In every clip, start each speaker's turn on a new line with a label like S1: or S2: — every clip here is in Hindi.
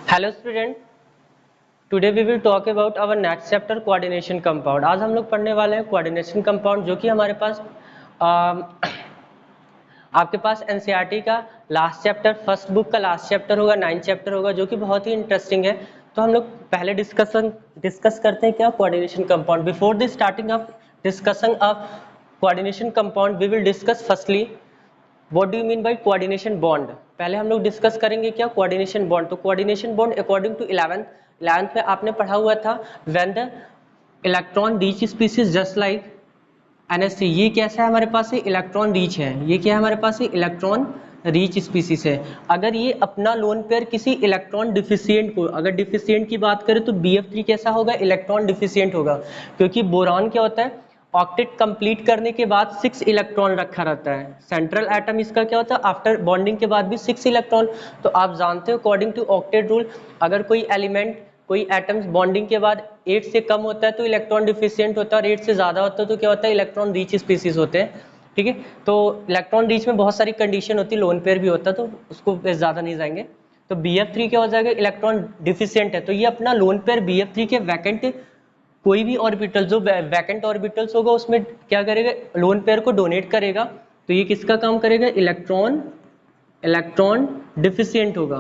S1: Hello student, today we will talk about our next chapter coordination compound. आज हम लोग पढ़ने वाले हैं कोऑर्डिनेशन कंपाउंड, जो कि हमारे पास आपके पास एनसीईआरटी का लास्ट चैप्टर, फर्स्ट बुक का लास्ट चैप्टर होगा, 9th चैप्टर होगा, जो कि बहुत ही इंटरेस्टिंग है। तो हम लोग पहले डिस्कस करते हैं क्या coordination compound. Before the starting of discussion of coordination compound we will discuss firstly what do you mean by coordination bond. पहले हम लोग डिस्कस करेंगे क्या कोऑर्डिनेशन बॉन्ड। तो coordination bond according to 11th में आपने पढ़ा हुआ था when the electron rich species just like NH3। ये कैसा है हमारे पास, ये इलेक्ट्रॉन रीच है। ये क्या है हमारे पास, ये इलेक्ट्रॉन रीच स्पीसीज है। अगर ये अपना लोन पेयर किसी इलेक्ट्रॉन डिफिशिएंट को, अगर डिफिशिएंट की बात करें तो BF3 कैसा होगा, इलेक्ट्रॉन डिफिशिएंट होगा। क्योंकि बोरान क्या होता है, ऑक्टेट कंप्लीट करने के बाद 6 इलेक्ट्रॉन रखा रहता है। सेंट्रल एटम इसका क्या होता है, आफ्टर बॉन्डिंग के बाद भी 6 इलेक्ट्रॉन। तो आप जानते हो अकॉर्डिंग टू ऑक्टेट रूल, अगर कोई एलिमेंट, कोई एटम्स बॉन्डिंग के बाद 8 से कम होता है तो इलेक्ट्रॉन डिफिशिएंट होता है, और 8 से ज़्यादा होता है तो क्या होता है, इलेक्ट्रॉन रीच स्पीसीज होते हैं। ठीक है, तो इलेक्ट्रॉन रीच में बहुत सारी कंडीशन होती है, लोन पेयर भी होता है, तो उसको ज़्यादा नहीं जाएंगे। तो BF3 क्या हो जाएगा, इलेक्ट्रॉन डिफिशिएंट है, तो ये अपना लोन पेयर BF3 के वैकेंट कोई भी ऑर्बिटल, जो वैकेंट ऑर्बिटल्स होगा उसमें क्या करेगा, लोन पेयर को डोनेट करेगा। तो ये किसका काम करेगा, इलेक्ट्रॉन डिफिशिएंट होगा।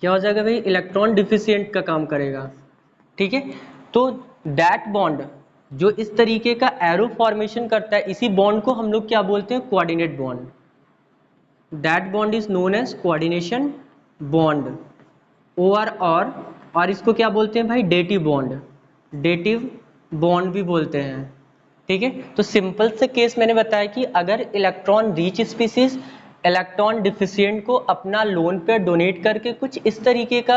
S1: क्या हो जाएगा भाई, इलेक्ट्रॉन डिफिशिएंट का काम करेगा। ठीक है, तो दैट बॉन्ड जो इस तरीके का एरो फॉर्मेशन करता है, इसी बॉन्ड को हम लोग क्या बोलते हैं, coordinate bond. That bond is known as coordination bond, और इसको क्या बोलते हैं भाई, डेटिव बॉन्ड। डेटिव बॉन्ड भी बोलते हैं। ठीक है, तो सिंपल से केस मैंने बताया कि अगर electron rich species electron deficient को अपना लोन पेयर डोनेट करके कुछ इस तरीके का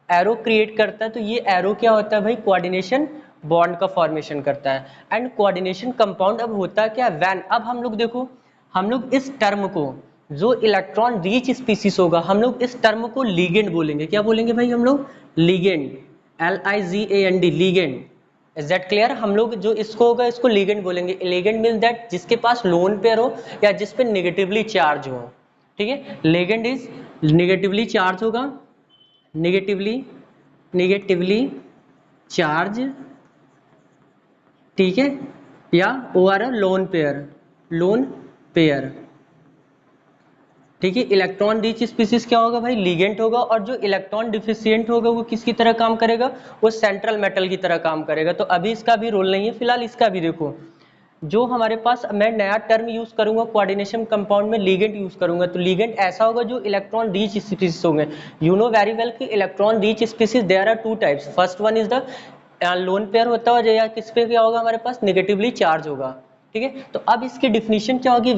S1: एरो क्रिएट करता है, तो ये एरो क्या होता है भाई, कोऑर्डिनेशन बॉन्ड का फॉर्मेशन करता है। एंड कोऑर्डिनेशन कंपाउंड अब होता क्या, वैन, अब हम लोग देखो, हम लोग इस टर्म को, जो इलेक्ट्रॉन रीच स्पीसीज होगा, हम लोग इस टर्म को लीगेंड बोलेंगे। क्या बोलेंगे भाई हम लोग, ligand, LIGAND, ligand. Is that clear. हम लोग जो इसको होगा, इसको लीगेंड बोलेंगे। लीगेंड मीन दैट जिसके पास लोन पेयर हो या जिस पे नेगेटिवली चार्ज हो। ठीक है, लीगेंड इज नेगेटिवली चार्ज होगा, नेगेटिवली चार्ज। ठीक है, या ओवर लोन पेयर। ठीक है, इलेक्ट्रॉन रिच स्पीसीज क्या होगा भाई, लीगेंट होगा, और जो इलेक्ट्रॉन डिफिशिएंट होगा वो किसकी तरह काम करेगा, वो सेंट्रल मेटल की तरह काम करेगा। तो अभी इसका भी रोल नहीं है, फिलहाल इसका भी देखो। जो हमारे पास, मैं नया टर्म यूज करूंगा कोऑर्डिनेशन कंपाउंड में, लीगेंट यूज करूंगा। तो लीगेंट ऐसा होगा जो इलेक्ट्रॉन रिच स्पीसीज होंगे। यू नो वेरी वेल कि electron rich species there are 2 types. First one is the lone pair होता है, या किस पे क्या होगा, हमारे पास नेगेटिवली चार्ज होगा। ठीक है, तो अब इसकी डिफिनीशन क्या होगी,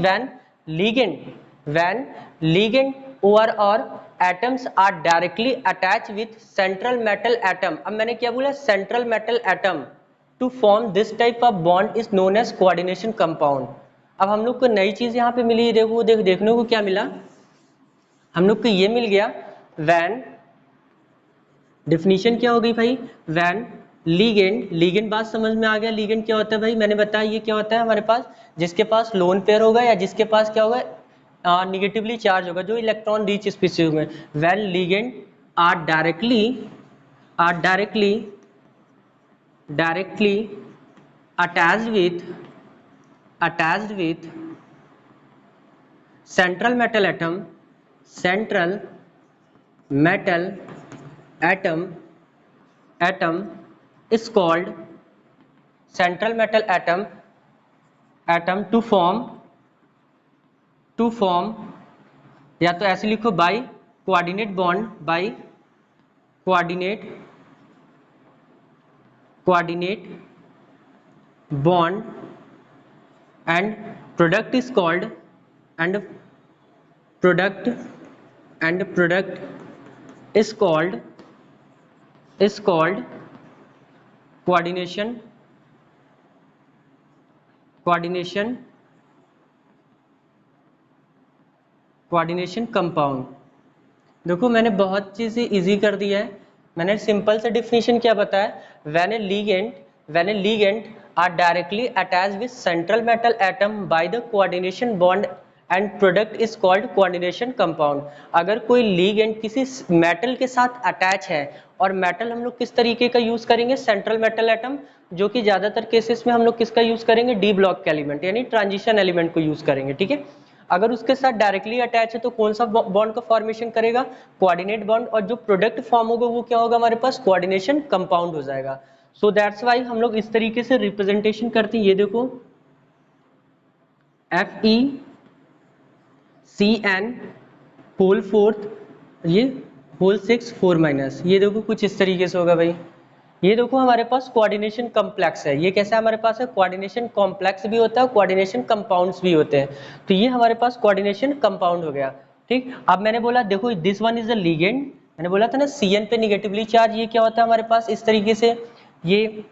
S1: when ligand or atoms are directly attached with central metal atom। अब मैंने क्या बोला, central metal atom to form this type of bond is known as coordination compound। अब हम लोग को नई चीज यहाँ पे मिली, देखो देखने को क्या मिला, हम लोग को ये मिल गया when, डिफिनीशन क्या हो गई भाई, when लीगेंड बात समझ में आ गया। लीगेंड क्या होता है भाई, मैंने बताया ये क्या होता है हमारे पास, जिसके पास लोन पेयर होगा या जिसके पास क्या होगा, नेगेटिवली चार्ज होगा, जो इलेक्ट्रॉन रीच स्पीसीज होंगे। When ligand are directly attached with central metal atom is called central metal atom to form, या तो ऐसे लिखो, by coordinate bond and product is called coordination compound. देखो मैंने बहुत चीजें इजी कर दिया है। मैंने सिंपल से डिफिनीशन क्या बताया, when A ligand are directly attached with central metal atom by the coordination bond and product is called coordination compound. अगर कोई लिगेंड किसी मेटल के साथ अटैच है, और मेटल हम लोग किस तरीके का यूज करेंगे, सेंट्रल मेटल एटम, जो कि ज्यादातर केसेस में हम लोग किसका यूज करेंगे, डी ब्लॉक के एलिमेंट यानी ट्रांजिशन एलिमेंट को यूज करेंगे, ठीक है। अगर उसके साथ डायरेक्टली अटैच है तो कौन सा बॉन्ड का फॉर्मेशन करेगा, कोऑर्डिनेट बॉन्ड, और जो प्रोडक्ट फॉर्म होगा वो क्या होगा हमारे पास, कोऑर्डिनेशन कंपाउंड हो जाएगा। सो दैट्स वाई हम लोग इस तरीके से रिप्रेजेंटेशन करते हैं। ये देखो FeCN होल 4, ये होल 6 4 माइनस, ये देखो कुछ इस तरीके से होगा भाई। ये देखो हमारे पास कोऑर्डिनेशन कॉम्प्लेक्स है, ये कैसा हमारे पास है, कोऑर्डिनेशन कॉम्प्लेक्स भी होता है, कोऑर्डिनेशन कंपाउंड्स भी होते हैं। तो ये हमारे पास कोऑर्डिनेशन कंपाउंड हो गया, ठीक। अब मैंने बोला देखो this one is a ligand, मैंने बोला था ना CN पे निगेटिवली चार्ज, ये क्या होता है हमारे पास इस तरीके से, ये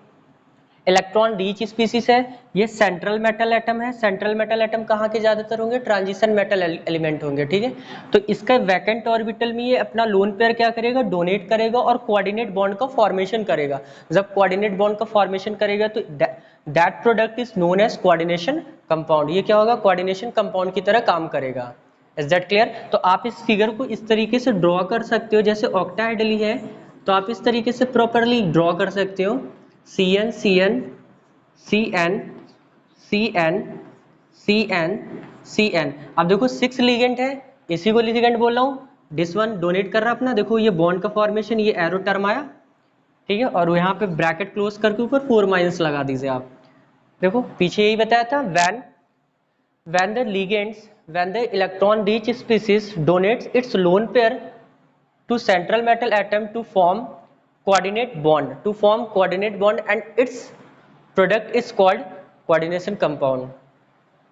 S1: इलेक्ट्रॉन रिच स्पीसीज है, ये सेंट्रल मेटल एटम है। सेंट्रल मेटल एटम कहाँ के ज्यादातर होंगे, ट्रांजिशन मेटल एलिमेंट होंगे, ठीक है। तो इसका वैकेंट ऑर्बिटल में ये अपना लोन पेयर क्या करेगा, डोनेट करेगा और कोऑर्डिनेट बॉन्ड का फॉर्मेशन करेगा। जब कोऑर्डिनेट बॉन्ड का फॉर्मेशन करेगा तो that product is known as coordination compound. ये क्या होगा, कोऑर्डिनेशन कंपाउंड की तरह काम करेगा। Is that clear. तो आप इस फिगर को इस तरीके से ड्रॉ कर सकते हो, जैसे ऑक्टाहेड्रली है तो आप इस तरीके से प्रॉपरली ड्रॉ कर सकते हो, CN CN CN CN CN CN। अब देखो 6 लिगेंड है, इसी को लिगेंड बोल रहा हूँ, दिस वन डोनेट कर रहा अपना, देखो ये बॉन्ड का फॉर्मेशन, ये एरो टर्म आया, ठीक है, और यहाँ पे ब्रैकेट क्लोज करके ऊपर 4 माइनस लगा दीजिए आप। देखो पीछे यही बताया था, when the electron rich species donates its lone pair to central metal atom to form coordinate bond and its product is called coordination compound,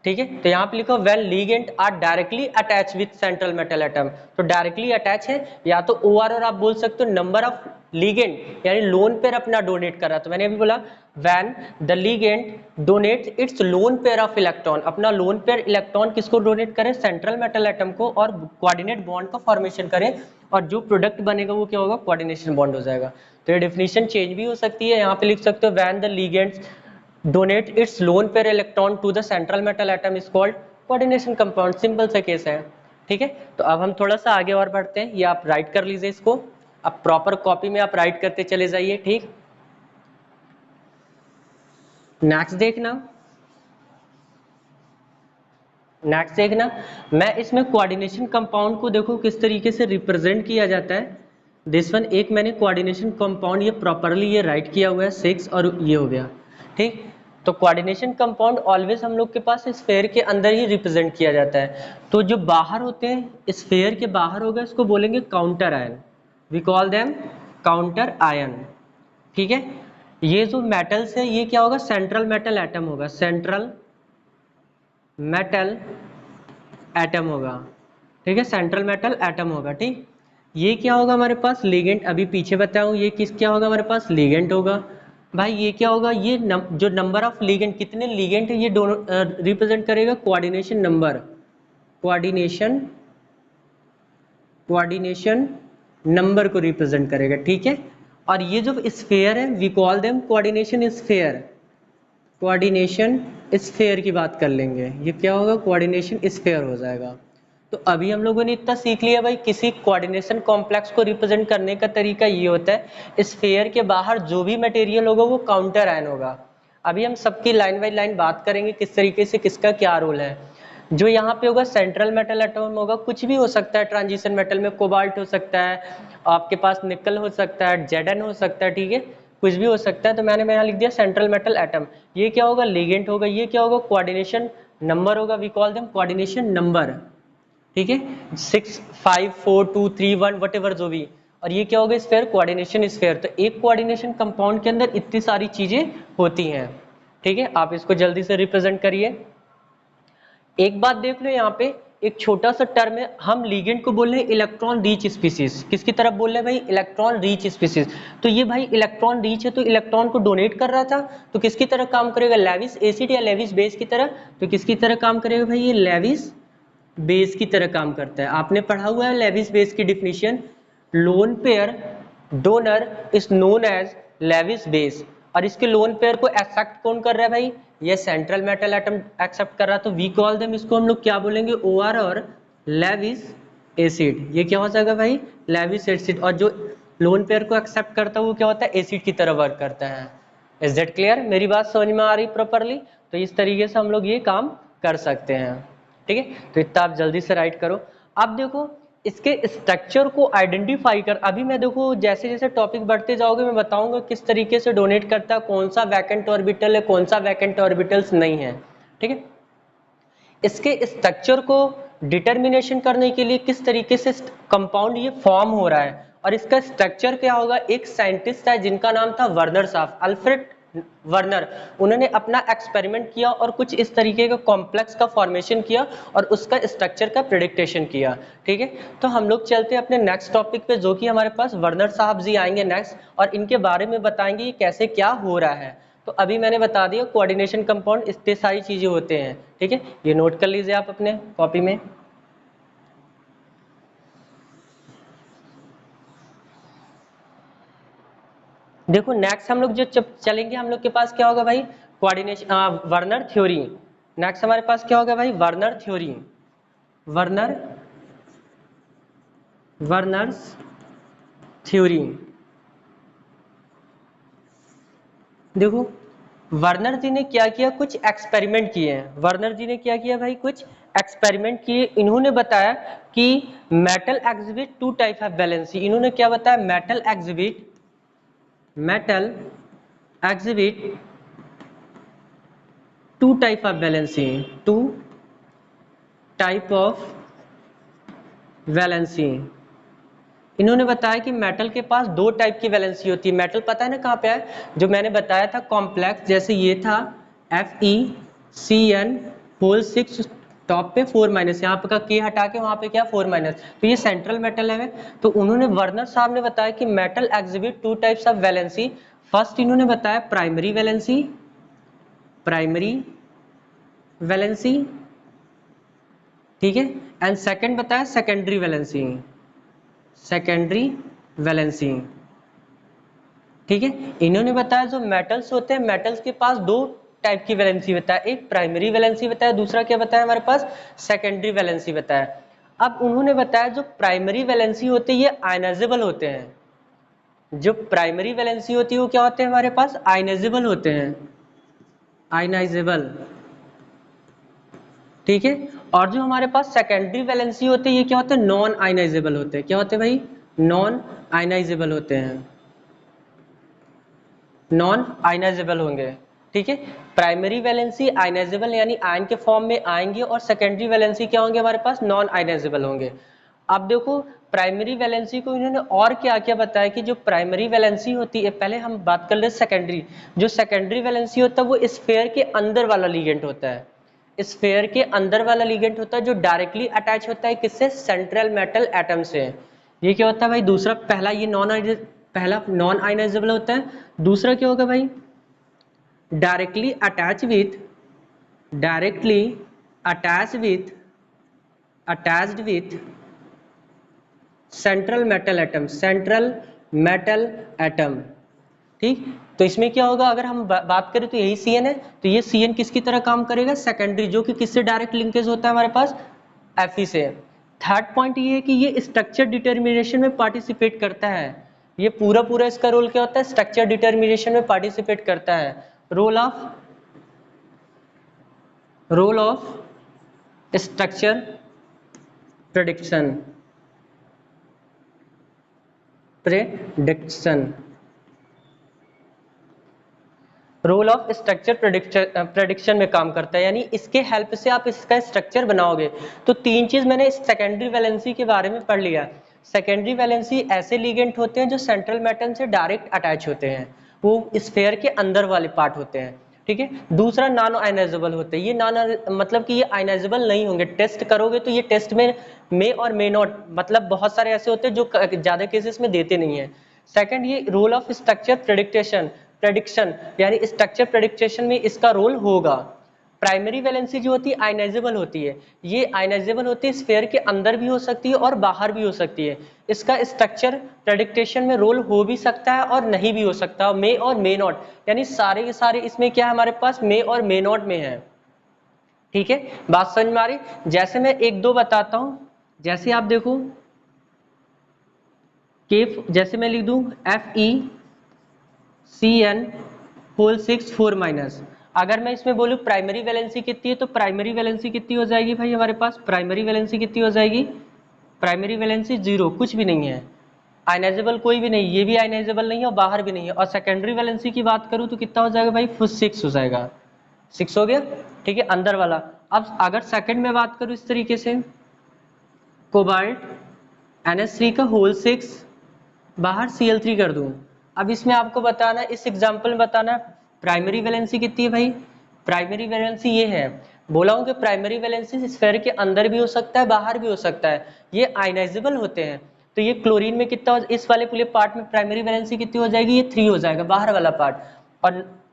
S1: ठीक है। तो यहाँ पे लिखो when ligand are directly attach with central metal atom, तो डायरेक्टली अटैच है, या तो OR और आप बोल सकते हो नंबर ऑफ लिगेंड, यानी लोन पेयर अपना डोनेट कर रहा। तो मैंने अभी बोला when the ligand donate its lone pair of electron, अपना लोन पेयर इलेक्ट्रॉन किसको डोनेट करे, सेंट्रल मेटल एटम को, और कोऑर्डिनेट बॉन्ड का फॉर्मेशन करे, और जो प्रोडक्ट बनेगा वो क्या होगा, कोऑर्डिनेशन बॉन्ड हो जाएगा। तो ये डेफिनेशन चेंज भी हो सकती है, यहाँ पे लिख सकते हो when the ligands donate its lone pair electron to the central metal atom is called coordination compound। Simple सा केस है, ठीक है। तो अब हम थोड़ा सा आगे और बढ़ते हैं, ये आप राइट कर लीजिए इसको, अब प्रॉपर कॉपी में आप राइट करते चले जाइए, ठीक। नेक्स्ट देखना, मैं इसमें कोऑर्डिनेशन कंपाउंड को देखो किस तरीके से रिप्रेजेंट किया जाता है। दिस वन, एक मैंने कोऑर्डिनेशन कंपाउंड ये प्रॉपरली ये राइट किया हुआ है 6, और ये हो गया, ठीक। तो कोऑर्डिनेशन कंपाउंड ऑलवेज हम लोग के पास स्फेयर के अंदर ही रिप्रेजेंट किया जाता है। तो जो बाहर होते हैं स्फेयर के बाहर होगा, इसको बोलेंगे counter ion, we call them counter ion, ठीक है। ये जो मेटल्स है ये क्या होगा, सेंट्रल मेटल एटम होगा, सेंट्रल मेटल एटम होगा, ठीक है, सेंट्रल मेटल एटम होगा, ठीक। ये क्या होगा हमारे पास, लिगेंड, अभी पीछे बताऊं, ये किस क्या होगा हमारे पास, लिगेंड होगा भाई। ये क्या होगा, ये जो नंबर ऑफ लिगेंड, कितने लिगेंड है, ये दोनों रिप्रेजेंट करेगा कोऑर्डिनेशन नंबर, कोऑर्डिनेशन नंबर को रिप्रेजेंट करेगा, ठीक है। और ये जो स्फेयर है we call them coordination sphere, coordination sphere की बात कर लेंगे, ये क्या होगा, कोऑर्डिनेशन स्फेयर हो जाएगा। तो अभी हम लोगों ने इतना सीख लिया भाई, किसी कोऑर्डिनेशन कॉम्प्लेक्स को रिप्रेजेंट करने का तरीका ये होता है, स्फेयर के बाहर जो भी मटेरियल होगा वो काउंटर आयन होगा। अभी हम सबकी लाइन बाय लाइन बात करेंगे किस तरीके से किसका क्या रोल है। जो यहाँ पे होगा सेंट्रल मेटल एटम होगा, कुछ भी हो सकता है, ट्रांजिशन मेटल में कोबाल्ट हो सकता है, आपके पास निकल हो सकता है, जेडन हो सकता है, ठीक है, कुछ भी हो सकता है। तो मैंने यहाँ लिख दिया सेंट्रल मेटल एटम, ये क्या होगा, लिगेंड होगा, ये क्या होगा, कोऑर्डिनेशन नंबर होगा, we call them coordination number, ठीक है, 6 5 4 2 3 1 वटेवर जो भी। और ये क्या होगा, स्फेयर, कोऑर्डिनेशन स्फेयर। तो एक कोऑर्डिनेशन कंपाउंड के अंदर इतनी सारी चीजें होती हैं, ठीक है। आप इसको जल्दी से रिप्रेजेंट करिए। एक बात देख लो, यहाँ पे एक छोटा सा टर्म है, हम लिगेंड को बोल रहे हैं इलेक्ट्रॉन रिच स्पीसीज, किसकी तरफ बोल रहे हैं भाई, इलेक्ट्रॉन रिच स्पीसीज। तो ये भाई इलेक्ट्रॉन रिच है, तो इलेक्ट्रॉन को डोनेट कर रहा था, तो किसकी तरह काम करेगा, लेविस एसिड या लेविस बेस की तरह। तो किसकी तरह काम करेगा भाई, ये लेविस बेस की तरह काम करता है। आपने पढ़ा हुआ है लेविस बेस की definition, lone pair donor is known as Lewis base. और इसके लोन पेयर को एक्सेप्ट कौन कर रहा है भाई, ये सेंट्रल मेटल एटम एक्सेप्ट कर रहा है, तो वी कॉल देम, इसको हम लोग क्या बोलेंगे, OR और लेविस एसिड। ये क्या हो जाएगा भाई, लेविस एसिड। और जो लोन पेयर को एक्सेप्ट करता है वो क्या होता है, एसिड की तरह वर्क करता है। Is that clear? मेरी बात समझ में आ रही प्रॉपरली? तो इस तरीके से हम लोग ये काम कर सकते हैं। ठीक है, तो इतना आप जल्दी से राइट करो। अब देखो इसके स्ट्रक्चर को आइडेंटिफाई कर, अभी मैं देखो जैसे जैसे टॉपिक बढ़ते जाओगे मैं बताऊंगा किस तरीके से डोनेट करता है, कौन सा वैकेंट ऑर्बिटल है, कौन सा वैकेंट ऑर्बिटल्स नहीं है। ठीक है, इसके स्ट्रक्चर को डिटर्मिनेशन करने के लिए किस तरीके से कंपाउंड ये फॉर्म हो रहा है और इसका स्ट्रक्चर क्या होगा, एक साइंटिस्ट है जिनका नाम था वर्नर साहब, अल्फ्रेड वर्नर। उन्होंने अपना एक्सपेरिमेंट किया और कुछ इस तरीके का कॉम्प्लेक्स का फॉर्मेशन किया और उसका स्ट्रक्चर का प्रेडिक्टेशन किया। ठीक है, तो हम लोग चलते हैं अपने नेक्स्ट टॉपिक पे, जो कि हमारे पास वर्नर साहब जी आएंगे नेक्स्ट, और इनके बारे में बताएंगे ये कैसे क्या हो रहा है। तो अभी मैंने बता दिया कोऑर्डिनेशन कंपाउंड इतने सारी चीजें होते हैं। ठीक है, ये नोट कर लीजिए आप अपने कॉपी में। देखो नेक्स्ट हम लोग जो चलेंगे, हम लोग के पास क्या होगा भाई, कोऑर्डिनेशन, वर्नर थ्योरी। नेक्स्ट हमारे पास क्या होगा भाई, वर्नर थ्योरी, वर्नर्स थ्योरी। देखो वर्नर जी ने क्या किया, कुछ एक्सपेरिमेंट किए हैं। वर्नर जी ने क्या किया भाई, कुछ एक्सपेरिमेंट किए। इन्होंने बताया कि metal exhibit two type of valency. इन्होंने क्या बताया, metal exhibit two type of valency, two type of valency. इन्होंने बताया कि मेटल के पास दो टाइप की वैलेंसी होती है। मेटल पता है ना कहाँ पे है, जो मैंने बताया था कॉम्प्लेक्स, जैसे ये था FeCN होल 6, टॉप पे 4- यहाँ पे का K हटा के वहां पे क्या 4-, तो ये सेंट्रल मेटल है। तो उन्होंने वर्नर साहब ने बताया कि metal exhibit two types of valency. First इन्होंने बताया प्राइमरी वैलेंसी, ठीक है, एंड सेकंड बताया सेकेंडरी वैलेंसी। ठीक है, इन्होंने बताया जो मेटल्स होते हैं, मेटल्स के पास दो टाइप की वैलेंसी बताया, एक प्राइमरी वैलेंसी बताया, दूसरा क्या बताया हमारे पास, सेकेंडरी वैलेंसी बताया। अब उन्होंने बताया जो प्राइमरी वैलेंसी होते हैं ये आयनाइजेबल होते हैं। जो प्राइमरी वैलेंसी होती है वो क्या होते हैं हमारे पास, आयनाइजेबल होते हैं, आयनाइजेबल। ठीक है, और जो हमारे पास सेकेंडरी वैलेंसी होते हैं ये क्या होते हैं, नॉन आयनाइजेबल होते हैं। क्या होते हैं भाई, नॉन आयनाइजेबल होते हैं, नॉन आयनाइजेबल होंगे। ठीक है, प्राइमरी वैलेंसी आयनाइजेबल यानी आयन के फॉर्म में आएंगे, और सेकेंडरी वैलेंसी क्या होंगे हमारे पास, नॉन आयनाइजेबल होंगे। अब देखो प्राइमरी वैलेंसी को इन्होंने और क्या क्या बताया कि जो प्राइमरी वैलेंसी होती है, पहले हम बात कर ले सेकेंडरी। जो सेकेंडरी वैलेंसी होता है वो स्फीयर के अंदर वाला लिगेंड होता है, स्फीयर के अंदर वाला लिगेंड होता है जो डायरेक्टली अटैच होता है किससे, सेंट्रल मेटल एटम से। ये क्या होता है भाई, दूसरा, पहला नॉन आयनाइजेबल होता है, दूसरा क्या होगा भाई, directly attached with central metal atom. ठीक, तो इसमें क्या होगा, अगर हम बात करें तो यही Cn है, तो ये Cn किसकी तरह काम करेगा, सेकेंडरी, जो कि किससे डायरेक्ट लिंकेज होता है हमारे पास, Fe से। थर्ड पॉइंट ये है कि ये स्ट्रक्चर डिटर्मिनेशन में पार्टिसिपेट करता है। ये पूरा इसका रोल क्या होता है, स्ट्रक्चर डिटर्मिनेशन में पार्टिसिपेट करता है। Role of structure prediction role of structure prediction में काम करता है, यानी इसके हेल्प से आप इसका स्ट्रक्चर बनाओगे। तो तीन चीज मैंने सेकेंडरी वैलेंसी के बारे में पढ़ लिया। सेकेंडरी वैलेंसी ऐसे लिगेंड होते हैं जो सेंट्रल मेटल से डायरेक्ट अटैच होते हैं, वो स्फीयर के अंदर वाले पार्ट होते हैं। ठीक है, दूसरा नॉन आयनाइजेबल होते हैं। ये मतलब कि ये आयनाइजेबल नहीं होंगे, टेस्ट करोगे तो ये टेस्ट में और मे नॉट, मतलब बहुत सारे ऐसे होते हैं जो ज्यादा केसेस में देते नहीं है। सेकंड, ये रोल ऑफ स्ट्रक्चर प्रेडिक्शन यानी स्ट्रक्चर प्रेडिक्शन में इसका रोल होगा। प्राइमरी वैलेंसी जो होती है आयनाइजेबल होती है, ये आयनाइजेबल होती है, स्फीयर के अंदर भी हो सकती है और बाहर भी हो सकती है। इसका स्ट्रक्चर प्रेडिक्टेशन में रोल हो भी सकता है और नहीं भी हो सकता, मे और मे नॉट, यानी सारे के सारे इसमें क्या है हमारे पास मे और मे नॉट में है। ठीक है, बात समझ में आ रही? जैसे मैं एक दो बताता हूं, जैसे आप देखो के, जैसे मैं लिख दूं FeCN होल 6 4 माइनस, अगर मैं इसमें बोलूं प्राइमरी वैलेंसी कितनी है, तो प्राइमरी वैलेंसी कितनी हो जाएगी भाई हमारे पास, प्राइमरी वैलेंसी कितनी हो जाएगी, प्राइमरी वैलेंसी 0, कुछ भी नहीं है, आयनाइजेबल कोई भी नहीं, ये भी आयनाइजेबल नहीं है और बाहर भी नहीं है। और सेकेंडरी वैलेंसी की बात करूं तो कितना हो जाएगा भाई, 6 हो जाएगा, 6 हो गया। ठीक है, अंदर वाला। अब अगर सेकंड में बात करूं इस तरीके से, कोबाल्ट NH3 का होल 6 बाहर Cl3 कर दूं। अब इसमें आपको बताना है, इस एग्जांपल में बताना प्राइमरी वैलेंसी कितनी है भाई, प्राइमरी वैलेंसी ये है, बोला हूं कि प्राइमरी वैलेंसी स्फीयर के अंदर भी हो सकता है बाहर भी हो सकता है, ये आयनाइजेबल होते हैं। तो ये क्लोरीन में कितना, इस वाले पूरे पार्ट में प्राइमरी वैलेंसी कितनी हो जाएगी, ये 3 हो जाएगा बाहर वाला पार्ट।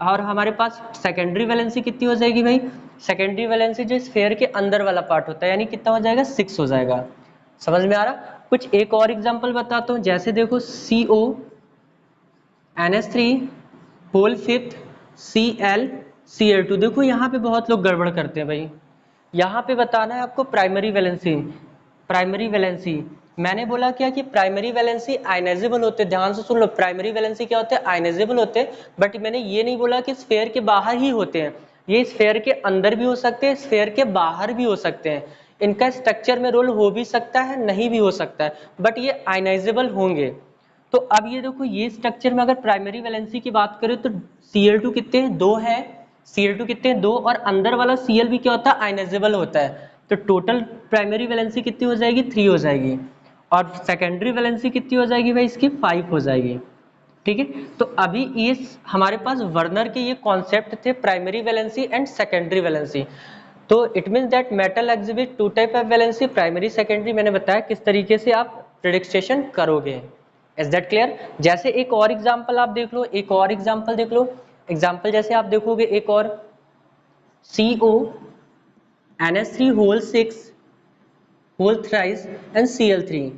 S1: और हमारे पास सेकेंडरी वैलेंसी कितनी हो जाएगी भाई, सेकेंडरी वैलेंसी जो स्फीयर के अंदर वाला पार्ट होता है, यानी कितना हो जाएगा, 6 हो जाएगा। समझ में आ रहा? कुछ एक और एग्जांपल बताता हूं, जैसे देखो CO NH3 होल 5 Cl देखो यहाँ पे बहुत लोग गड़बड़ करते हैं भाई, यहाँ पे बताना है आपको प्राइमरी वैलेंसी, प्राइमरी वैलेंसी मैंने बोला क्या कि प्राइमरी वैलेंसी आयनाइजेबल होते हैं, ध्यान से सुन लो, प्राइमरी वैलेंसी क्या होते हैं, आयनाइजेबल होते हैं, बट मैंने ये नहीं बोला कि स्फीयर के बाहर ही होते हैं, ये स्फीयर के अंदर भी हो सकते हैं, स्फीयर के बाहर भी हो सकते हैं, इनका स्ट्रक्चर में रोल हो भी सकता है नहीं भी हो सकता है, बट ये आयनाइजेबल होंगे। तो अब ये देखो, ये स्ट्रक्चर में अगर प्राइमरी वैलेंसी की बात करें तो Cl2 कितने हैं, 2 है, Cl2 कितने हैं, 2, और अंदर वाला Cl भी क्या होता है, आयनाइजेबल होता है, तो टोटल प्राइमरी वैलेंसी कितनी हो जाएगी, 3 हो जाएगी, और सेकेंडरी वैलेंसी कितनी हो जाएगी भाई इसकी, 5 हो जाएगी। ठीक है, तो अभी ये हमारे पास वर्नर के ये कॉन्सेप्ट थे, primary valency and secondary valency. तो it means that metal exhibit 2 type of valency, primary secondary, मैंने बताया किस तरीके से आप प्रेडिक्शन करोगे। Is that clear? जैसे एक और एग्जांपल आप देख लो, एक और एग्जांपल देख लो, एग्जांपल जैसे आप देखोगे एक और CO NH3 whole 6 whole thrice and Cl3,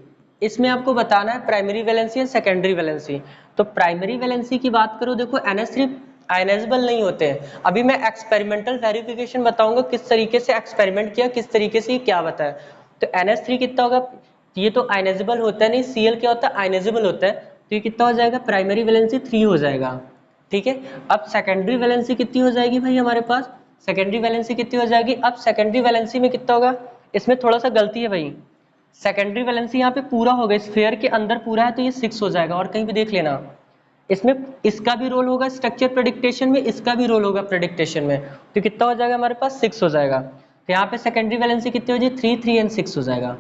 S1: इसमें आपको बताना है primary valency and secondary valency. तो प्राइमरी वैलेंसी की बात करो, देखो NH3 आयनाइजेबल नहीं होते हैं, अभी मैं एक्सपेरिमेंटल वेरिफिकेशन बताऊंगा किस तरीके से एक्सपेरिमेंट किया, किस तरीके से क्या बताया। तो NH3 कितना होगा, ये तो आयनाइजेबल होता है नहीं, Cl क्या होता है, आयनाइजेबल होता है, तो ये कितना हो जाएगा, प्राइमरी वैलेंसी 3 हो जाएगा। ठीक है, अब सेकेंडरी वैलेंसी कितनी हो जाएगी भाई हमारे पास, सेकेंडरी वैलेंसी कितनी हो जाएगी, अब सेकेंडरी वैलेंसी में कितना होगा, इसमें थोड़ा सा गलती है भाई, सेकेंडरी वैलेंसी यहाँ पे पूरा हो गया, स्फीयर के अंदर पूरा है, तो ये 6 हो जाएगा, और कहीं भी देख लेना, इसमें इसका भी रोल होगा स्ट्रक्चर प्रेडिक्टेशन में, इसका भी रोल होगा प्रेडिक्टेशन में, तो कितना हो जाएगा हमारे पास, 6 हो जाएगा। तो यहाँ पे सेकेंडरी वैलेंसी कितनी हो जाएगी, 3 3 एंड 6 हो जाएगा।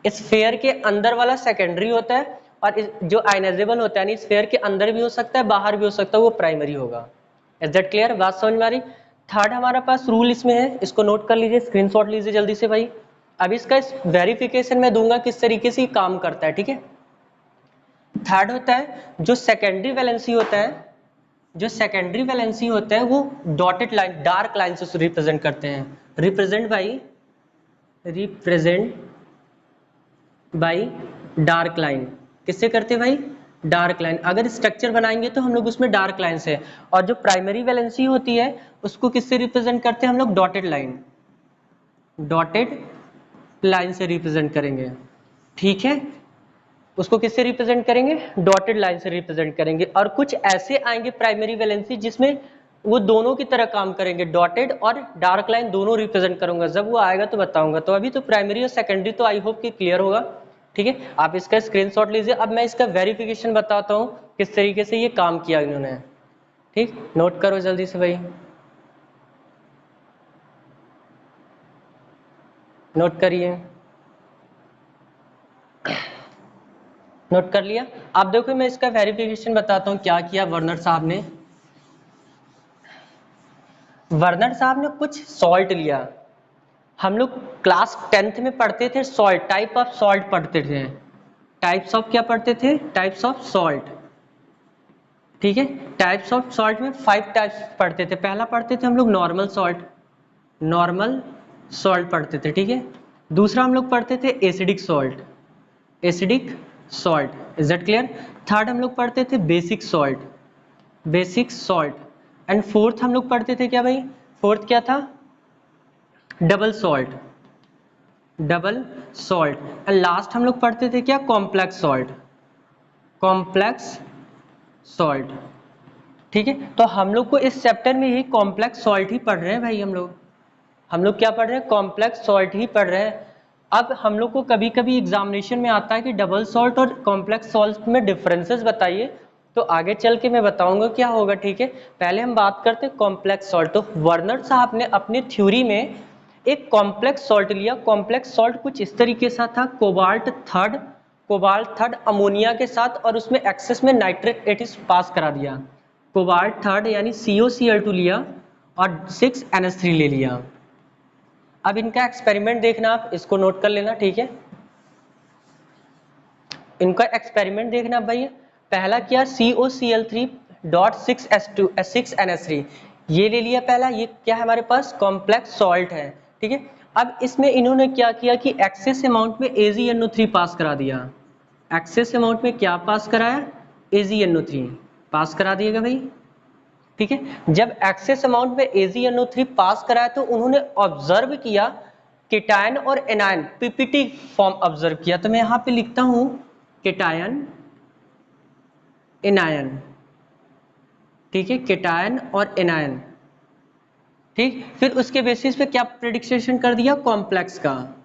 S1: स्फीयर के अंदर वाला सेकेंडरी होता है, और जो आयनाइजेबल होता है, यानी स्फीयर के अंदर भी हो सकता है बाहर भी हो सकता है, वो प्राइमरी होगा। Is that clear? बात समझ में आ रही? थर्ड हमारा पास रूल इसमें है, इसको नोट कर लीजिए, स्क्रीनशॉट लीजिए जल्दी से भाई। अब इसका वेरिफिकेशन मैं दूंगा किस तरीके से काम करता है। ठीक है, थर्ड होता है जो सेकेंडरी वैलेंसी होता है, जो सेकेंडरी वैलेंसी होता है वो डॉटेड लाइन, डार्क लाइन से रिप्रेजेंट करते हैं, रिप्रेजेंट बाई डार्क लाइन। किससे करते हैं भाई, डार्क लाइन। अगर स्ट्रक्चर बनाएंगे तो हम लोग उसमें डार्क लाइन से, और जो प्राइमरी वैलेंसी होती है उसको किससे रिप्रेजेंट करते हैं हम लोग, डॉटेड लाइन, डॉटेड लाइन से रिप्रेजेंट करेंगे। ठीक है, उसको किससे रिप्रेजेंट करेंगे, डॉटेड लाइन से रिप्रेजेंट करेंगे। और कुछ ऐसे आएंगे प्राइमरी वैलेंसी जिसमें वो दोनों की तरह काम करेंगे, डॉटेड और डार्क लाइन दोनों रिप्रेजेंट करूंगा, जब वो आएगा तो बताऊंगा। तो अभी तो प्राइमरी और सेकेंडरी तो आई होप कि क्लियर होगा। ठीक है, आप इसका स्क्रीनशॉट लीजिए। अब मैं इसका वेरिफिकेशन बताता हूँ किस तरीके से ये काम किया इन्होंने। ठीक, नोट करो जल्दी से भाई, नोट करिए, नोट कर लिया। आप देखो मैं इसका वेरिफिकेशन बताता हूँ क्या किया वर्नर साहब ने। वर्नर साहब ने कुछ सॉल्ट लिया, हम लोग क्लास 10th में पढ़ते थे सॉल्ट, टाइप ऑफ सॉल्ट पढ़ते थे, टाइप्स ऑफ क्या पढ़ते थे, टाइप्स ऑफ सॉल्ट। ठीक है, टाइप्स ऑफ सॉल्ट में 5 टाइप्स पढ़ते थे। पहला पढ़ते थे हम लोग नॉर्मल सॉल्ट, नॉर्मल सॉल्ट पढ़ते थे, ठीक है। दूसरा हम लोग पढ़ते थे acidic salt, acidic salt, is that clear. Third हम लोग पढ़ते थे basic salt, basic salt. And fourth हम लोग पढ़ते थे क्या भाई, फोर्थ क्या था, double salt, double salt. And last हम लोग पढ़ते थे क्या, कॉम्प्लेक्स सॉल्ट, कॉम्प्लेक्स सॉल्ट, ठीक है। तो हम लोग को इस चैप्टर में ही कॉम्प्लेक्स सॉल्ट ही पढ़ रहे हैं भाई, हम लोग क्या पढ़ रहे हैं, कॉम्प्लेक्स सॉल्ट ही पढ़ रहे हैं। अब हम लोग को कभी कभी एग्जामिनेशन में आता है कि डबल सॉल्ट और कॉम्प्लेक्स सॉल्ट में डिफरेंसेस बताइए, तो आगे चल के मैं बताऊंगा क्या होगा, ठीक है। पहले हम बात करते हैं कॉम्प्लेक्स सॉल्ट। तो वर्नर साहब ने अपने थ्योरी में एक कॉम्प्लेक्स सॉल्ट लिया। कॉम्प्लेक्स सॉल्ट कुछ इस तरीके से था, कोबाल्ट थर्ड अमोनिया के साथ, और उसमें एक्सेस में नाइट्रिक एसिड पास करा दिया। कोबाल्ट थर्ड यानी COCl2 लिया और 6NH3 ले लिया। अब इनका एक्सपेरिमेंट देखना, आप इसको नोट कर लेना, ठीक है। इनका एक्सपेरिमेंट देखना भाई, पहला क्या, COCl3.6NH3 ये ले लिया पहला। ये क्या है हमारे पास, कॉम्प्लेक्स सॉल्ट है, ठीक है। अब इसमें इन्होंने क्या किया कि एक्सेस अमाउंट में AgNO3 पास करा दिया। एक्सेस अमाउंट में क्या पास कराया, AgNO3 पास करा दिएगा भाई, ठीक है। जब एक्सेस अमाउंट में AgNO3 पास कराया तो उन्होंने ऑब्जर्व किया केटायन और एनायन, पीपीटी फॉर्म ऑब्जर्व किया। तो मैं यहां पे लिखता हूं केटायन एनायन, ठीक है, केटायन और एनायन, ठीक। फिर उसके बेसिस पे क्या प्रेडिक्शन कर दिया, कॉम्प्लेक्स का,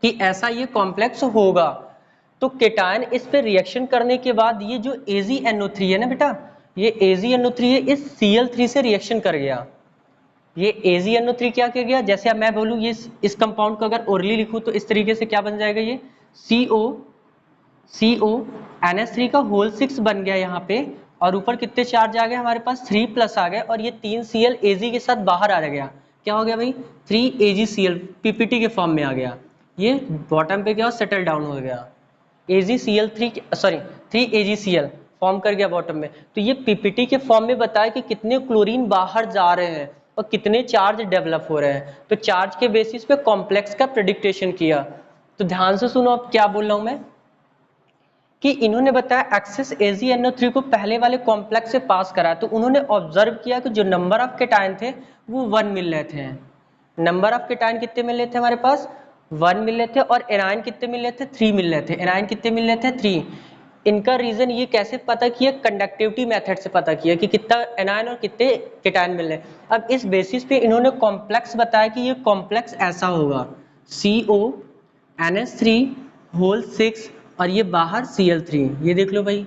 S1: कि ऐसा ये कॉम्प्लेक्स होगा। तो केटायन इस पे रिएक्शन करने के बाद ये जो AgNO3 है ना बेटा, ये AgNO3 है, इस Cl3 से रिएक्शन कर गया। ये AgNO3 क्या कर गया, जैसे अब मैं बोलूँ ये इस कंपाउंड को अगर ओरली लिखूँ तो इस तरीके से क्या बन जाएगा, ये NH3 का होल 6 बन गया यहाँ पे, और ऊपर कितने चार्ज आ गए हमारे पास, 3+ आ गए, और ये 3 Cl Ag के साथ बाहर आ गया। क्या हो गया भाई, 3 AgCl पीपीटी के फॉर्म में आ गया। ये बॉटम पे क्या सेटल डाउन हो गया, थ्री AgCl फॉर्म कर गया बॉटम में। तो ये पीपीटी के फॉर्म में बताया कि कितने क्लोरीन बाहर जा रहे हैं और कितने चार्ज डेवलप हो रहे हैं। तो चार्ज के बेसिस पे कॉम्प्लेक्स का प्रेडिक्टेशन किया। तो ध्यान से सुनो अब क्या बोल रहा हूं मैं, कि इन्होंने बताया एक्सेस AgNO3 को पहले वाले कॉम्प्लेक्स से पास करा, तो उन्होंने ऑब्जर्व किया कि जो नंबर ऑफ केटायन थे वो 1 मिल रहे थे। नंबर ऑफ केटायन कितने मिल रहे थे हमारे पास, 1 मिल रहे थे, और एनायन कितने मिल रहे थे, 3 मिल रहे थे। एनायन कितने मिल रहे थे, 3। इनका रीजन ये कैसे पता किया, कंडक्टिविटी मेथड से पता किया कि कितना एनायन और कितने केटायन मिल रहे हैं। अब इस बेसिस पे इन्होंने कॉम्प्लेक्स बताया कि ये कॉम्प्लेक्स ऐसा होगा, CONH3 होल 6 और ये बाहर Cl3। ये देख लो भाई,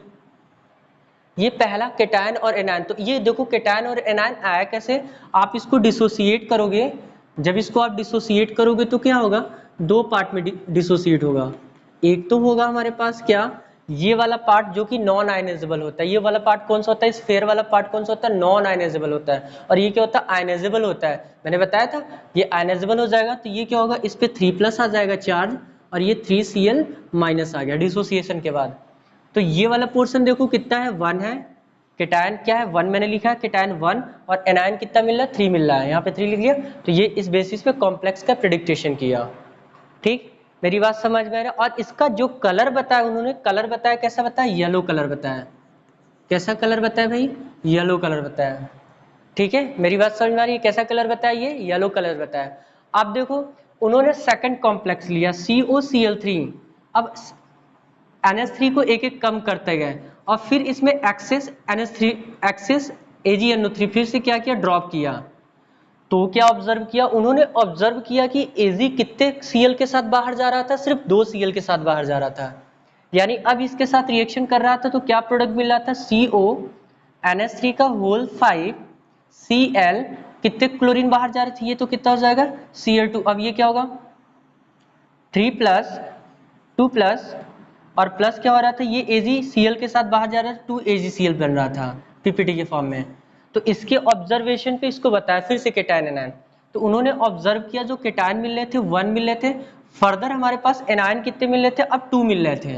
S1: ये पहला केटायन और एनायन। तो ये देखो केटायन और एनायन आया कैसे, आप इसको डिसोसिएट करोगे। जब इसको आप डिसोसिएट करोगे तो क्या होगा, 2 पार्ट में डिसोसिएट होगा। एक तो होगा हमारे पास क्या, ये वाला पार्ट जो कि नॉन आयनाइजेबल होता है। ये वाला पार्ट कौन सा होता है, स्फीयर वाला पार्ट कौन सा होता है, नॉन आयनाइजेबल होता है। और ये क्या होता है, आयनाइजेबल होता है। मैंने बताया था ये आयनाइजेबल हो जाएगा, तो ये क्या होगा, इस पे 3+ आ जाएगा चार्ज, और ये 3Cl- आ गया डिसोसिएशन के बाद। तो ये वाला पोर्शन देखो कितना है, 1 है। केटायन क्या है, 1 मैंने लिखा है, केटायन 1, और एनायन कितना मिल रहा है, 3 मिल रहा है, यहाँ पे 3 लिख लिया। तो ये इस बेसिस पे कॉम्प्लेक्स का प्रेडिक्टेशन किया, ठीक। मेरी बात समझ में आ रहा है। और इसका जो कलर बताया उन्होंने, कलर बताया कैसा बताया, येलो कलर बताया। कैसा कलर बताया भाई, येलो कलर बताया, ठीक है। मेरी बात समझ में आ रही है, कैसा कलर बताया, ये येलो कलर बताया। अब देखो उन्होंने सेकंड कॉम्प्लेक्स लिया COCl3। अब NH3 को एक एक कम करते गए, और फिर इसमें एक्सेस AgNO3 फिर से क्या किया, ड्रॉप किया। तो क्या ऑब्जर्व किया उन्होंने, ऑब्जर्व किया कि Ag कितने Cl के साथ बाहर जा रहा था, सिर्फ 2 Cl के साथ बाहर जा रहा था। यानी अब इसके साथ रिएक्शन कर रहा था तो क्या प्रोडक्ट मिल रहा था, CONH3 का होल 5 Cl, कितने क्लोरीन बाहर जा रहे थे, ये तो कितना हो जाएगा, Cl2। अब ये क्या होगा, 3+, 2+, और प्लस क्या हो रहा था, ये AgCl के साथ बाहर जा रहा था, 2 AgCl बन रहा था पीपीटी के फॉर्म में। तो इसके ऑब्जर्वेशन पे इसको बताया फिर से केटायन एनायन। तो उन्होंने ऑब्जर्व किया जो केटायन मिल रहे थे 1 मिल रहे थे, फर्दर हमारे पास एनायन कितने मिल रहे थे, अब 2 मिल रहे थे।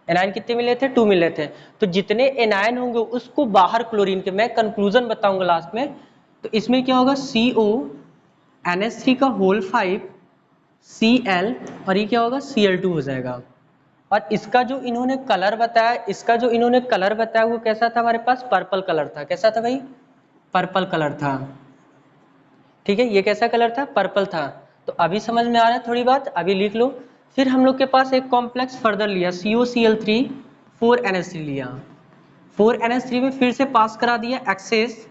S1: एनायन कितने मिल रहे थे, 2 मिल रहे थे। तो जितने एनायन होंगे उसको बाहर क्लोरीन के, मैं कंक्लूजन बताऊंगा लास्ट में। तो इसमें क्या होगा, CONH3 NH3 का होल 5 Cl और ये क्या होगा Cl2 हो जाएगा। और इसका जो इन्होंने कलर बताया, वो कैसा था हमारे पास, पर्पल कलर था। कैसा था भाई, पर्पल कलर था। ठीक है, ये कैसा कलर था, पर्पल था। तो अभी समझ में आ रहा है थोड़ी बात, अभी लिख लो। फिर हम लोग के पास एक कॉम्प्लेक्स फर्दर लिया, COCl3 4NH3 लिया। 4NH3 में फिर से पास करा दिया एक्सेस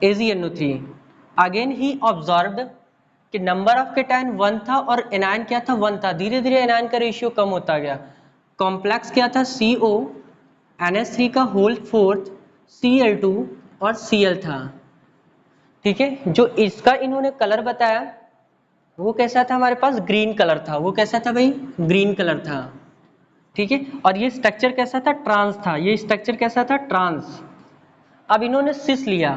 S1: AgNO3। अगेन ही ऑब्जर्व्ड कि नंबर ऑफ केटायन 1 था और एनायन क्या था, 1 था। धीरे धीरे एनायन का रेशियो कम होता गया। कॉम्प्लेक्स क्या था, CO NH3 का होल 4 Cl2 और Cl था। ठीक है, जो इसका इन्होंने कलर बताया वो कैसा था हमारे पास, ग्रीन कलर था। वो कैसा था भाई, ग्रीन कलर था। ठीक है, और ये स्ट्रक्चर कैसा था, ट्रांस था। ये स्ट्रक्चर कैसा था, ट्रांस। अब इन्होंने सिस लिया,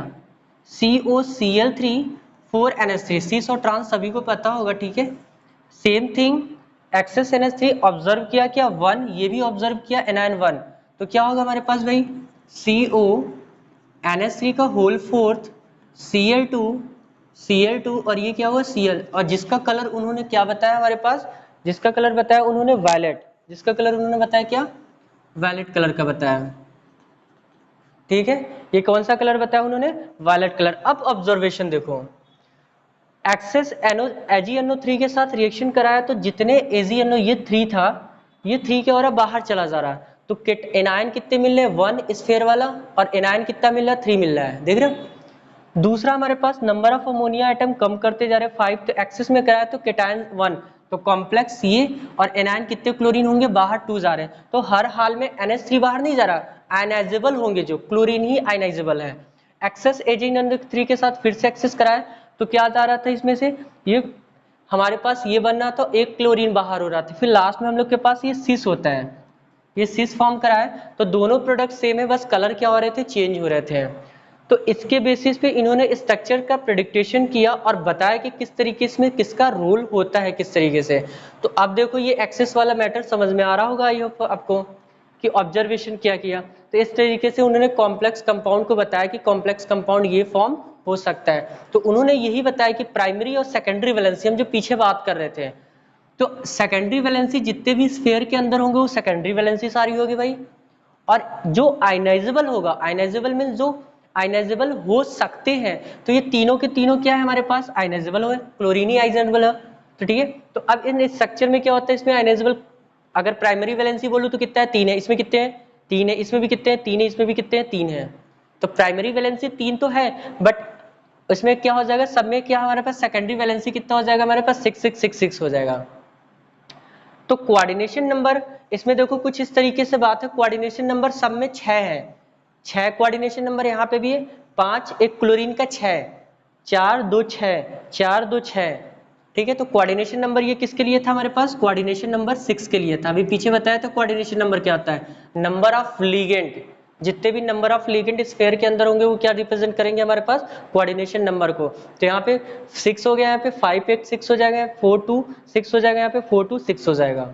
S1: COCl3 4NH3। सिस और ट्रांस सभी को पता होगा। ठीक है, same thing, access NH3 observe किया, क्या 1, ये भी ऑब्जर्व किया एनायन 1। तो क्या होगा हमारे पास भाई, CO NH3 का होल 4 Cl2 और ये क्या हुआ Cl। और जिसका कलर उन्होंने क्या बताया हमारे पास, जिसका कलर बताया उन्होंने वायलेट। जिसका कलर उन्होंने बताया क्या, वायलेट कलर का बताया। ठीक है, ये कौन सा कलर बताया उन्होंने, वायलेट कलर। अब ऑब्जर्वेशन देखो, एक्सेस AgNO3 के साथ रिएक्शन कराया तो जितने AgNO, ये 3 था, ये 3 क्या हो रहा है, बाहर चला जा रहा है। तो एनायन कितने मिल रहे हैं, 1 स्फेयर वाला, और एनायन कितना मिल रहा है, 3 मिल रहा है। देख रहे हो। दूसरा हमारे पास नंबर ऑफ अमोनिया आइटम कम करते जा रहे हैं, 5। तो एक्सेस में कराया तो केटायन 1, तो कॉम्प्लेक्स ये और एनायन कितने क्लोरीन होंगे, बाहर 2 जा रहे हैं। तो हर हाल में NH3 बाहर नहीं जा रहा, आयनाइजेबल होंगे, जो क्लोरीन ही आयनाइजेबल है। एक्सेस AgNO3 के साथ फिर से एक्सेस कराया तो क्या जा रहा था इसमें से, ये हमारे पास ये बनना तो एक क्लोरीन बाहर हो रहा था। फिर लास्ट में हम लोग के पास ये सिस होता है, ये सिस फॉर्म कराया। तो दोनों प्रोडक्ट सेम है, बस कलर क्या हो रहे थे, चेंज हो रहे थे। तो इसके बेसिस पे इन्होंने स्ट्रक्चर का प्रेडिक्टेशन किया और बताया कि किस तरीके से किसका रोल होता है, किस तरीके से। तो अब देखो ये एक्सेस वाला मैटर समझ में आ रहा होगा आई होप आपको, कि ऑब्जर्वेशन क्या किया। तो इस तरीके से उन्होंने कॉम्प्लेक्स कंपाउंड को बताया कि कॉम्प्लेक्स कंपाउंड ये फॉर्म हो सकता है। तो उन्होंने यही बताया कि प्राइमरी और सेकेंडरी वैलेंसी, हम जो पीछे बात कर रहे थे, तो सेकेंडरी वैलेंसी जितने भी स्फीयर के अंदर होंगे वो सेकेंडरी वैलेंसी सारी होगी भाई। और जो आयनाइजेबल होगा, आयनाइजेबल मीन जो आयनाइजेबल हो सकते हैं, तो ये तीनों के तीनों क्या है हमारे पास, आयनाइजेबल हो, क्लोरीन ही आयनाइजेबल है। तो ठीक है, तो अब इन स्ट्रक्चर में क्या होता है, इसमें आयनाइजेबल अगर प्राइमरी वैलेंसी बोलूं तो कितना है, 3 है। इसमें कितने हैं, 3 है। इसमें भी कितने हैं, 3 है। इसमें भी कितने हैं, 3 है। तो प्राइमरी वैलेंसी 3 तो है, बट इसमें क्या हो जाएगा, सब में क्या हमारे पास सेकेंडरी वैलेंसी कितना हो जाएगा हमारे पास, 6 हो जाएगा। तो कोऑर्डिनेशन नंबर इसमें देखो कुछ इस तरीके से बात है, कोऑर्डिनेशन नंबर सब में 6 है। 6 कोऑर्डिनेशन नंबर यहाँ पे भी है, 5 एक क्लोरीन का 6, 4 2 6, 4 2 6। ठीक है, तो कोऑर्डिनेशन नंबर ये किसके लिए था हमारे पास, कोऑर्डिनेशन नंबर 6 के लिए था। अभी पीछे बताया था कोऑर्डिनेशन नंबर क्या होता है, नंबर ऑफ लिगेंड। जितने भी नंबर ऑफ लिगेंड स्फीयर के अंदर होंगे वो क्या रिप्रेजेंट करेंगे हमारे पास, कोऑर्डिनेशन नंबर को। तो यहाँ पे 6 हो गया, यहाँ पे 5 1 6 हो जाएगा, 4 2 6 हो जाएगा, यहाँ पे 4 2 6 हो जाएगा।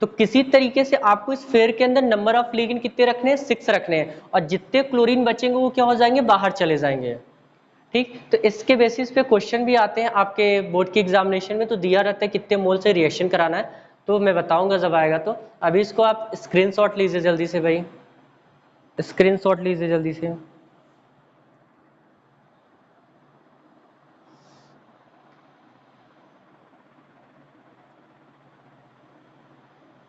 S1: तो किसी तरीके से आपको इस स्फीयर के अंदर नंबर ऑफ लिगेंड कितने रखने हैं, 6 रखने हैं, और जितने क्लोरीन बचेंगे वो क्या हो जाएंगे, बाहर चले जाएंगे। ठीक, तो इसके बेसिस पे क्वेश्चन भी आते हैं आपके बोर्ड की एग्जामिनेशन में, तो दिया रहता है कितने मोल से रिएक्शन कराना है, तो मैं बताऊंगा जब आएगा। तो अभी इसको आप स्क्रीनशॉट लीजिए जल्दी से भाई, स्क्रीनशॉट लीजिए जल्दी से।